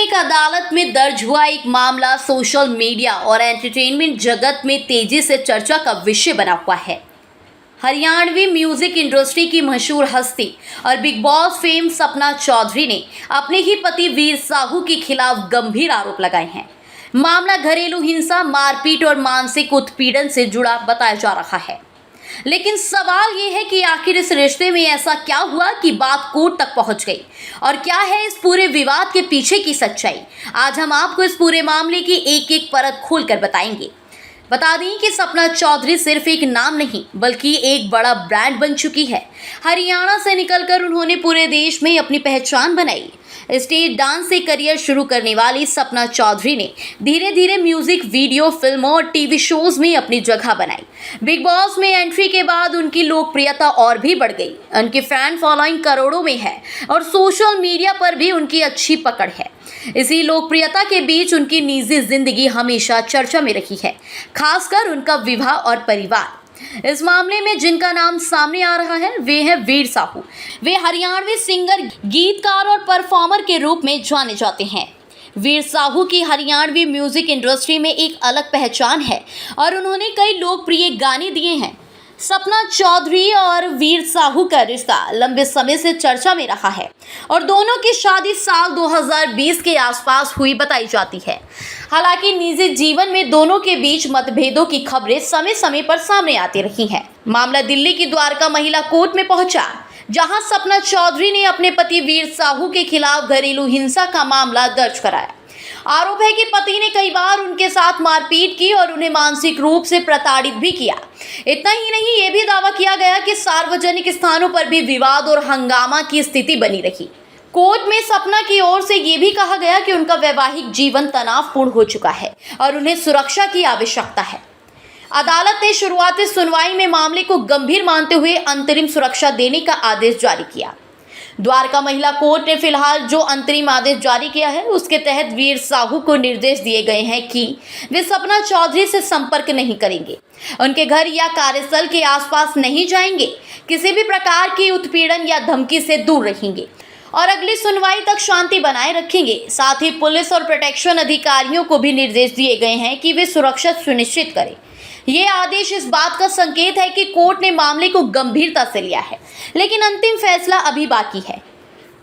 एक अदालत में दर्ज हुआ एक मामला सोशल मीडिया और एंटरटेनमेंट जगत में तेजी से चर्चा का विषय बना हुआ है। हरियाणवी म्यूजिक इंडस्ट्री की मशहूर हस्ती और big boss fame Sapna Chaudhary ने अपने ही पति वीर साहू के खिलाफ गंभीर आरोप लगाए हैं। मामला घरेलू हिंसा, मारपीट और मानसिक उत्पीड़न से जुड़ा बताया जा रहा है। लेकिन सवाल ये है कि आखिर इस रिश्ते में ऐसा क्या हुआ कि बात कोर्ट तक पहुंच गई और क्या है इस पूरे विवाद के पीछे की सच्चाई। आज हम आपको इस पूरे मामले की एक एक परत खोलकर बताएंगे। बता दें कि सपना चौधरी सिर्फ एक नाम नहीं बल्कि एक बड़ा ब्रांड बन चुकी है। हरियाणा से निकलकर उन्होंने पूरे देश में अपनी पहचान बनाई। स्टेज डांस से करियर शुरू करने वाली सपना चौधरी ने धीरे धीरे म्यूजिक, वीडियो, फिल्मों और टीवी शोज में अपनी जगह बनाई। बिग बॉस में एंट्री के बाद उनकी लोकप्रियता और भी बढ़ गई। उनकी फैन फॉलोइंग करोड़ों में है और सोशल मीडिया पर भी उनकी अच्छी पकड़ है। इसी लोकप्रियता के बीच उनकी निजी जिंदगी हमेशा चर्चा में रही है, खासकर उनका विवाह और परिवार। इस मामले में जिनका नाम सामने आ रहा है वे हैं वीर साहू। वे हरियाणवी सिंगर, गीतकार और परफॉर्मर के रूप में जाने जाते हैं। वीर साहू की हरियाणवी म्यूजिक इंडस्ट्री में एक अलग पहचान है और उन्होंने कई लोकप्रिय गाने दिए हैं। सपना चौधरी और वीर साहू का रिश्ता लंबे समय से चर्चा में रहा है और दोनों की शादी साल 2020 के आसपास हुई बताई जाती है। हालांकि निजी जीवन में दोनों के बीच मतभेदों की खबरें समय समय पर सामने आती रही हैं। मामला दिल्ली की द्वारका महिला कोर्ट में पहुंचा, जहां सपना चौधरी ने अपने पति वीर साहू के खिलाफ घरेलू हिंसा का मामला दर्ज कराया। आरोप है कि पति ने कई बार उनके साथ मारपीट की और उन्हें मानसिक रूप से प्रताड़ित भी किया। इतना ही नहीं, ये भी दावा किया गया कि सार्वजनिक स्थानों पर भी विवाद और हंगामा की स्थिति बनी रही। कोर्ट में सपना की ओर से ये भी कहा गया कि उनका वैवाहिक जीवन तनावपूर्ण हो चुका है और उन्हें सुरक्षा की आवश्यकता है। अदालत ने शुरुआती सुनवाई में मामले को गंभीर मानते हुए अंतरिम सुरक्षा देने का आदेश जारी किया। द्वारका महिला कोर्ट ने फिलहाल जो अंतरिम आदेश जारी किया है उसके तहत वीर साहू को निर्देश दिए गए हैं कि वे सपना चौधरी से संपर्क नहीं करेंगे, उनके घर या कार्यस्थल के आसपास नहीं जाएंगे, किसी भी प्रकार की उत्पीड़न या धमकी से दूर रहेंगे और अगली सुनवाई तक शांति बनाए रखेंगे। साथ ही पुलिस और प्रोटेक्शन अधिकारियों को भी निर्देश दिए गए हैं कि वे सुरक्षा सुनिश्चित करें। ये आदेश इस बात का संकेत है कि कोर्ट ने मामले को गंभीरता से लिया है, लेकिन अंतिम फैसला अभी बाकी है।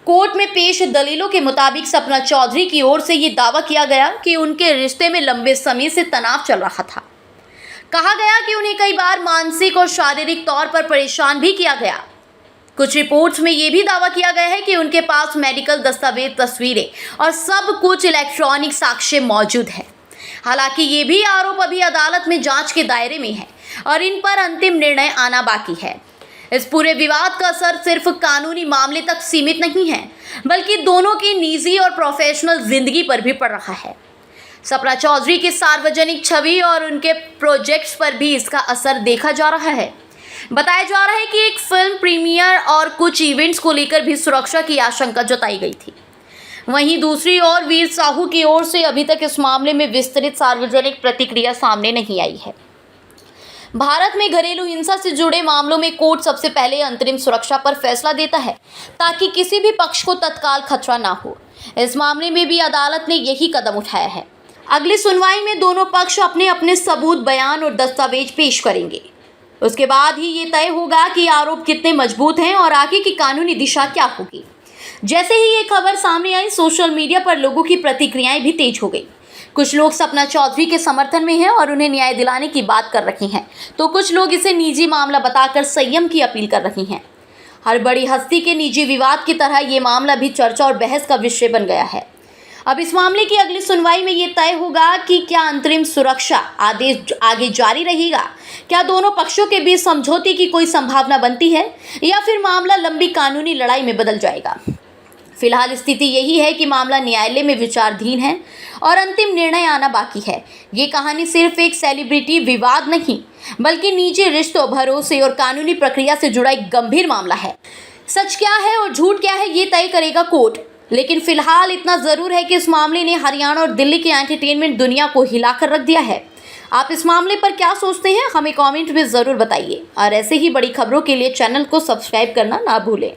कोर्ट में पेश दलीलों के मुताबिक सपना चौधरी की ओर से ये दावा किया गया कि उनके रिश्ते में लंबे समय से तनाव चल रहा था। कहा गया कि उन्हें कई बार मानसिक और शारीरिक तौर पर परेशान भी किया गया। कुछ रिपोर्ट्स में यह भी दावा किया गया है कि उनके पास मेडिकल दस्तावेज, तस्वीरें और सब कुछ इलेक्ट्रॉनिक साक्ष्य मौजूद है। हालांकि ये भी आरोप अभी अदालत में जांच के दायरे में है और इन पर अंतिम निर्णय आना बाकी है। इस पूरे विवाद का असर सिर्फ कानूनी मामले तक सीमित नहीं है बल्कि दोनों की निजी और प्रोफेशनल जिंदगी पर भी पड़ रहा है। सपना चौधरी की सार्वजनिक छवि और उनके प्रोजेक्ट्स पर भी इसका असर देखा जा रहा है। बताया जा रहा है कि एक फिल्म प्रीमियर और कुछ इवेंट्स को लेकर भी सुरक्षा की आशंका जताई गई थी। वहीं दूसरी ओर वीर साहू की ओर से अभी तक इस मामले में विस्तृत सार्वजनिक प्रतिक्रिया सामने नहीं आई है। भारत में घरेलू हिंसा से जुड़े मामलों में कोर्ट सबसे पहले अंतरिम सुरक्षा पर फैसला देता है ताकि किसी भी पक्ष को तत्काल खतरा ना हो। इस मामले में भी अदालत ने यही कदम उठाया है। अगली सुनवाई में दोनों पक्ष अपने अपने सबूत, बयान और दस्तावेज पेश करेंगे। उसके बाद ही ये तय होगा कि आरोप कितने मजबूत हैं और आगे की कानूनी दिशा क्या होगी। जैसे ही ये खबर सामने आई, सोशल मीडिया पर लोगों की प्रतिक्रियाएं भी तेज हो गई। कुछ लोग सपना चौधरी के समर्थन में हैं और उन्हें न्याय दिलाने की बात कर रहे हैं, तो कुछ लोग इसे निजी मामला बताकर संयम की अपील कर रहे हैं। हर बड़ी हस्ती के निजी विवाद की तरह ये मामला भी चर्चा और बहस का विषय बन गया है। अब इस मामले की अगली सुनवाई में ये तय होगा कि क्या अंतरिम सुरक्षा आदेश आगे जारी रहेगा, क्या दोनों पक्षों के बीच समझौते की कोई संभावना बनती है या फिर मामला लंबी कानूनी लड़ाई में बदल जाएगा। फिलहाल स्थिति यही है कि मामला न्यायालय में विचाराधीन है और अंतिम निर्णय आना बाकी है। ये कहानी सिर्फ एक सेलिब्रिटी विवाद नहीं बल्कि निजी रिश्तों, भरोसे और कानूनी प्रक्रिया से जुड़ा एक गंभीर मामला है। सच क्या है और झूठ क्या है ये तय करेगा कोर्ट, लेकिन फिलहाल इतना ज़रूर है कि इस मामले ने हरियाणा और दिल्ली की एंटरटेनमेंट दुनिया को हिलाकर रख दिया है। आप इस मामले पर क्या सोचते हैं, हमें कमेंट में ज़रूर बताइए और ऐसे ही बड़ी खबरों के लिए चैनल को सब्सक्राइब करना ना भूलें।